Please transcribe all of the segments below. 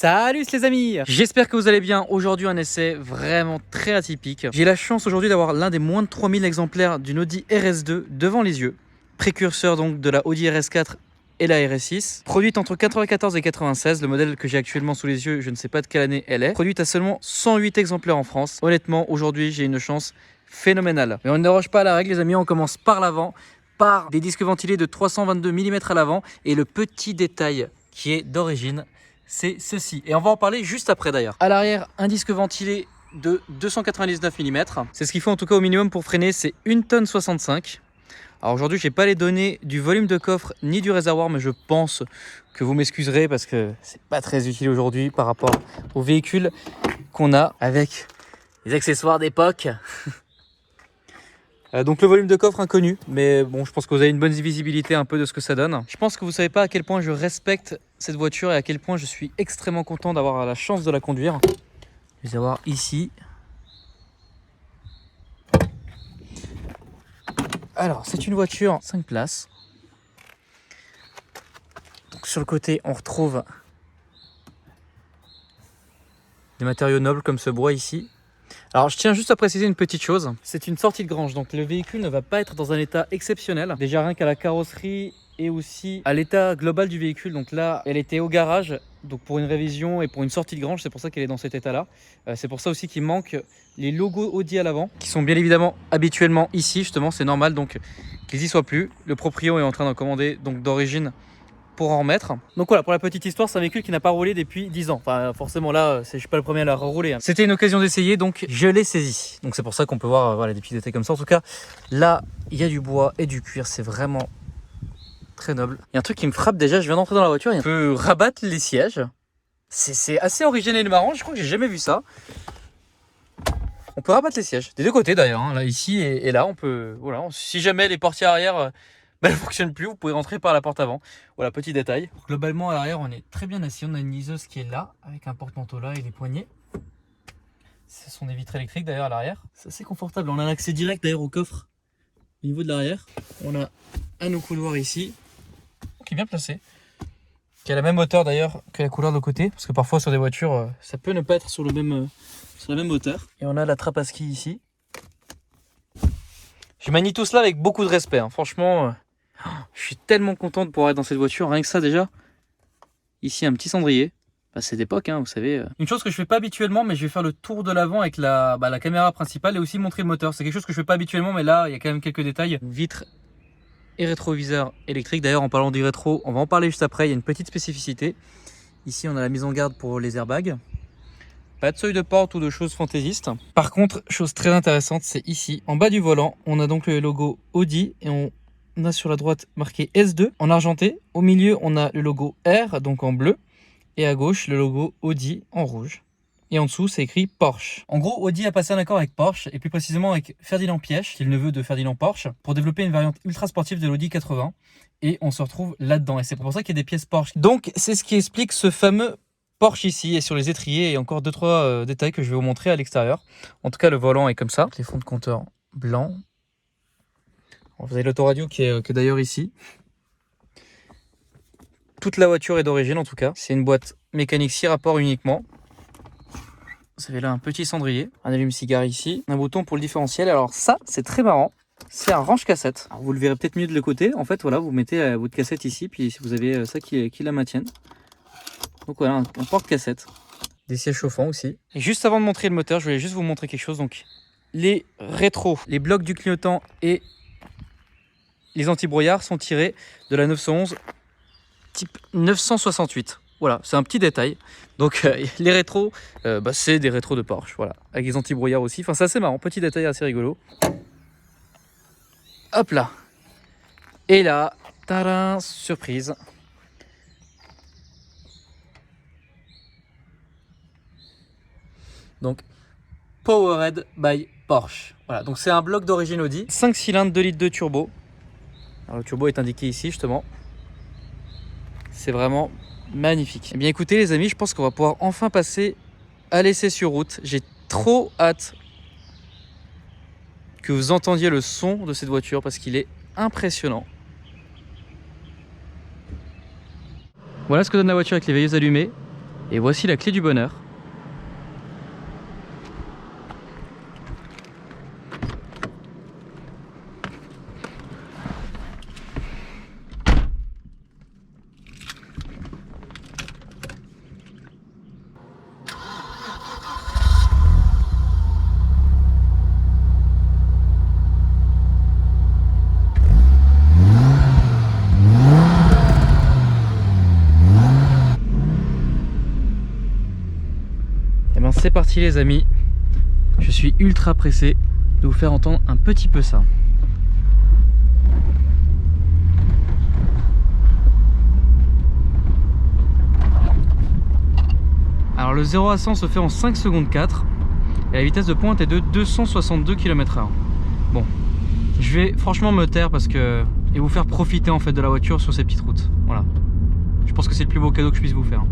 Salut les amis, j'espère que vous allez bien. Aujourd'hui un essai vraiment très atypique. J'ai la chance aujourd'hui d'avoir l'un des moins de 3000 exemplaires d'une Audi RS2 devant les yeux. Précurseur donc de la Audi RS4 et la RS6. Produite entre 94 et 96, le modèle que j'ai actuellement sous les yeux, je ne sais pas de quelle année elle est. Produite à seulement 108 exemplaires en France. Honnêtement, aujourd'hui j'ai une chance phénoménale. Mais on ne déroge pas à la règle les amis, on commence par l'avant, par des disques ventilés de 322 mm à l'avant et le petit détail qui est d'origine, c'est ceci. Et on va en parler juste après d'ailleurs. À l'arrière, un disque ventilé de 299 mm. C'est ce qu'il faut en tout cas au minimum pour freiner, c'est 1,65 tonne. Alors aujourd'hui, je n'ai pas les données du volume de coffre ni du réservoir, mais je pense que vous m'excuserez parce que c'est pas très utile aujourd'hui par rapport au véhicule qu'on a avec les accessoires d'époque. Donc le volume de coffre inconnu, mais bon, je pense que vous avez une bonne visibilité un peu de ce que ça donne. Je pense que vous savez pas à quel point je respecte cette voiture et à quel point je suis extrêmement content d'avoir la chance de la conduire. Je vais avoir ici. Alors, c'est une voiture 5 places. Donc, sur le côté, on retrouve des matériaux nobles comme ce bois ici. Alors je tiens juste à préciser une petite chose, c'est une sortie de grange, donc le véhicule ne va pas être dans un état exceptionnel. Déjà rien qu'à la carrosserie et aussi à l'état global du véhicule, donc là elle était au garage, donc pour une révision et pour une sortie de grange, c'est pour ça qu'elle est dans cet état là. C'est pour ça aussi qu'il manque les logos Audi à l'avant, qui sont bien évidemment habituellement ici justement, c'est normal donc qu'ils y soient plus. Le proprio est en train d'en commander donc d'origine pour en remettre. Donc voilà, pour la petite histoire, c'est un véhicule qui n'a pas roulé depuis 10 ans. Enfin, forcément là, je suis pas le premier à la rouler. C'était une occasion d'essayer, donc je l'ai saisi. Donc c'est pour ça qu'on peut voir voilà, des petits détails comme ça. En tout cas, là, il y a du bois et du cuir. C'est vraiment très noble. Il y a un truc qui me frappe déjà. Je viens d'entrer dans la voiture. On peut rabattre les sièges. C'est assez original et marrant. Je crois que j'ai jamais vu ça. On peut rabattre les sièges des deux côtés d'ailleurs. Hein. Là, ici et là, on peut. Voilà. Si jamais les portières arrière elle ne fonctionne plus, vous pouvez rentrer par la porte avant. Voilà, petit détail. Globalement, à l'arrière, on est très bien assis. On a une liseuse qui est là, avec un porte-manteau là et les poignées. Ce sont des vitres électriques d'ailleurs à l'arrière. C'est assez confortable. On a un accès direct d'ailleurs au coffre au niveau de l'arrière. On a un au couloir ici, qui est bien placé. Qui a la même hauteur d'ailleurs que la couleur de l'autre côté. Parce que parfois sur des voitures, ça peut ne pas être sur la même hauteur. Et on a la trappe à ski ici. Je manie tout cela avec beaucoup de respect. Hein. Franchement... je suis tellement content de pouvoir être dans cette voiture, rien que ça déjà. Ici un petit cendrier, bah, c'est d'époque hein, vous savez. Une chose que je fais pas habituellement, mais je vais faire le tour de l'avant avec la caméra principale et aussi montrer le moteur. C'est quelque chose que je fais pas habituellement, mais là il y a quand même quelques détails. Vitres et rétroviseur électrique. D'ailleurs en parlant du rétro, on va en parler juste après, il y a une petite spécificité. Ici on a la mise en garde pour les airbags. Pas de seuil de porte ou de choses fantaisistes. Par contre, chose très intéressante, c'est ici, en bas du volant, on a donc le logo Audi et on a sur la droite marqué S2 en argenté. Au milieu, on a le logo R, donc en bleu. Et à gauche, le logo Audi en rouge. Et en dessous, c'est écrit Porsche. En gros, Audi a passé un accord avec Porsche, et plus précisément avec Ferdinand Piëch, qui est le neveu de Ferdinand Porsche, pour développer une variante ultra sportive de l'Audi 80. Et on se retrouve là-dedans. Et c'est pour ça qu'il y a des pièces Porsche. Donc, c'est ce qui explique ce fameux Porsche ici, et sur les étriers, et encore 2-3 détails que je vais vous montrer à l'extérieur. En tout cas, le volant est comme ça. Les fonds de compteur blancs. Vous avez l'autoradio qui est d'ailleurs ici. Toute la voiture est d'origine en tout cas. C'est une boîte mécanique 6 rapports uniquement. Vous avez là un petit cendrier, un allume-cigare ici, un bouton pour le différentiel. Alors ça, c'est très marrant. C'est un range-cassette. Vous le verrez peut-être mieux de le côté. En fait, voilà, vous mettez votre cassette ici, puis vous avez ça qui la maintienne. Donc voilà, un porte-cassette. Des sièges chauffants aussi. Et juste avant de montrer le moteur, je voulais juste vous montrer quelque chose. Donc, les rétros, les blocs du clignotant et les anti-brouillards sont tirés de la 911 type 968. Voilà, c'est un petit détail. Donc les rétros, c'est des rétros de Porsche. Voilà, avec les anti-brouillards aussi. Enfin, c'est assez marrant, petit détail assez rigolo. Hop là. Et là, tadam, surprise. Donc, Powered by Porsche. Voilà, donc c'est un bloc d'origine Audi. 5 cylindres, 2 litres de turbo. Alors, le turbo est indiqué ici justement. C'est vraiment magnifique. Eh bien écoutez les amis, je pense qu'on va pouvoir enfin passer à l'essai sur route. J'ai trop hâte que vous entendiez le son de cette voiture parce qu'il est impressionnant. Voilà ce que donne la voiture avec les veilleuses allumées. Et voici la clé du bonheur. C'est parti les amis, je suis ultra pressé de vous faire entendre un petit peu ça. Alors le 0 à 100 se fait en 5 secondes 4 et la vitesse de pointe est de 262 km/h. Bon, je vais franchement me taire parce que et vous faire profiter en fait de la voiture sur ces petites routes. Voilà, je pense que c'est le plus beau cadeau que je puisse vous faire.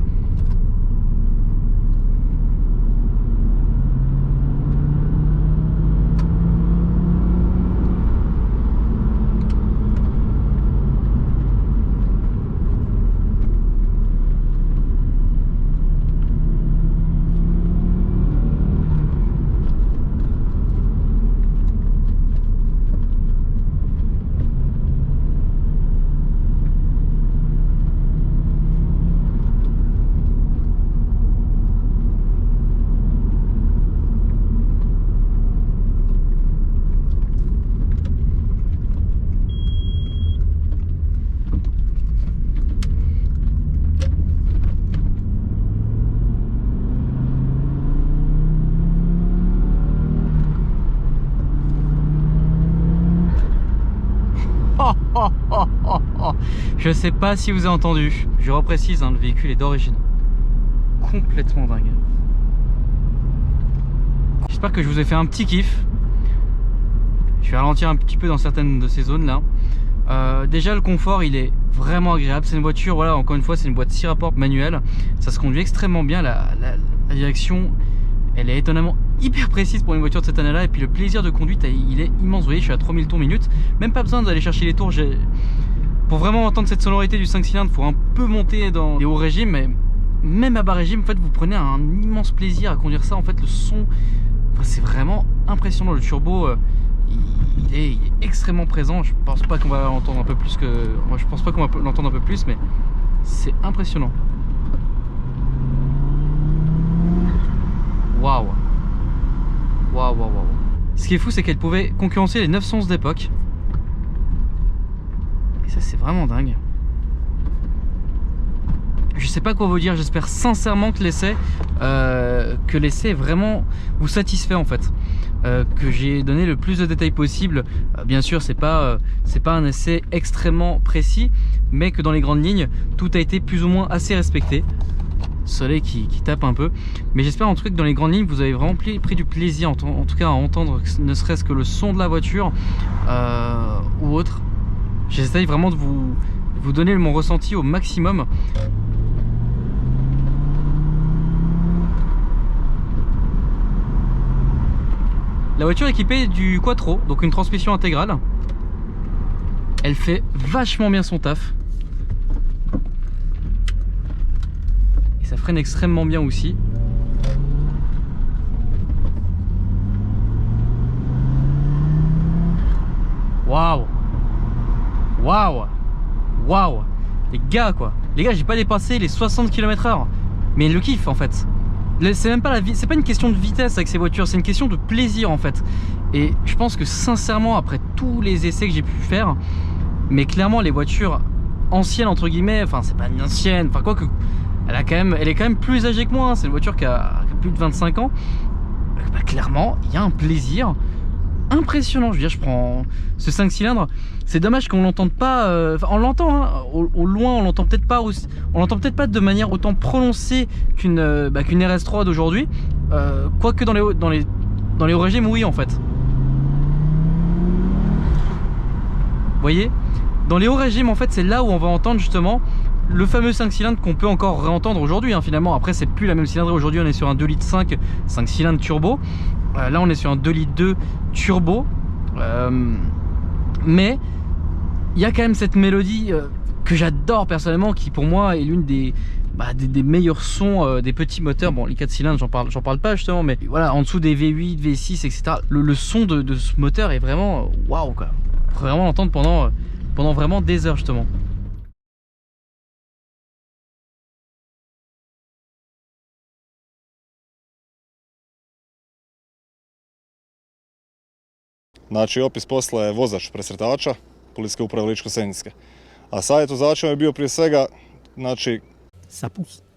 Je sais pas si vous avez entendu, je reprécise, hein, le véhicule est d'origine. Complètement dingue. J'espère que je vous ai fait un petit kiff. Je vais ralentir un petit peu dans certaines de ces zones là. Déjà le confort il est vraiment agréable. C'est une voiture, voilà, encore une fois c'est une boîte 6 rapports manuelle. Ça se conduit extrêmement bien. La direction elle est étonnamment hyper précise pour une voiture de cette année là. Et puis le plaisir de conduite il est immense. Vous voyez je suis à 3000 tours minute. Même pas besoin d'aller chercher les tours. Pour vraiment entendre cette sonorité du 5 cylindres, il faut un peu monter dans les hauts régimes, mais même à bas régime, en fait, vous prenez un immense plaisir à conduire ça. En fait, le son, enfin, c'est vraiment impressionnant. Le turbo, il est extrêmement présent. Je pense pas qu'on va l'entendre un peu plus que, moi, je pense pas qu'on va l'entendre un peu plus, mais c'est impressionnant. Waouh, waouh, waouh, waouh. Ce qui est fou, c'est qu'elle pouvait concurrencer les 911 d'époque. Et ça c'est vraiment dingue. Je sais pas quoi vous dire, j'espère sincèrement que l'essai vraiment vous satisfait en fait. Que j'ai donné le plus de détails possible. Bien sûr c'est pas un essai extrêmement précis, mais que dans les grandes lignes tout a été plus ou moins assez respecté. Soleil qui tape un peu, mais j'espère en tout cas que dans les grandes lignes vous avez vraiment pris du plaisir en tout cas à entendre ne serait-ce que le son de la voiture ou autre. J'essaye vraiment de vous donner mon ressenti au maximum. La voiture est équipée du Quattro, donc une transmission intégrale. Elle fait vachement bien son taf. Et ça freine extrêmement bien aussi. Waouh! Waouh! Waouh! Les gars quoi! Les gars, j'ai pas dépassé les 60 km/h. Mais le kiff en fait. C'est même pas c'est pas une question de vitesse avec ces voitures, c'est une question de plaisir en fait. Et je pense que sincèrement, après tous les essais que j'ai pu faire, mais clairement les voitures anciennes entre guillemets, enfin c'est pas une ancienne, enfin quoi que, elle est quand même plus âgée que moi, hein. C'est une voiture qui a plus de 25 ans. Bah, clairement, il y a un plaisir impressionnant. Je veux dire, je prends ce 5 cylindres, c'est dommage qu'on l'entende pas, on l'entend hein, au loin, on l'entend peut-être pas aussi, on l'entend peut-être pas de manière autant prononcée qu'une RS3 d'aujourd'hui, quoique dans les hauts régimes oui en fait. Vous voyez, dans les hauts régimes en fait c'est là où on va entendre justement le fameux 5 cylindres qu'on peut encore réentendre aujourd'hui hein, finalement. Après c'est plus la même cylindrée, aujourd'hui on est sur un 2,5 litres 5 cylindres turbo. Là on est sur un 2,2 litres turbo, mais il y a quand même cette mélodie que j'adore personnellement, qui pour moi est l'une des des meilleurs sons des petits moteurs. Bon, les 4 cylindres, j'en parle pas justement, mais voilà, en dessous des V8, V6, etc. Le son de ce moteur est vraiment waouh quoi. Faut vraiment l'entendre pendant vraiment des heures justement. Znači, opis posla je vozač presretača Policijske uprave Ličko-senjske. A savjet vozačima je bio prije svega, znači... Ça pousse.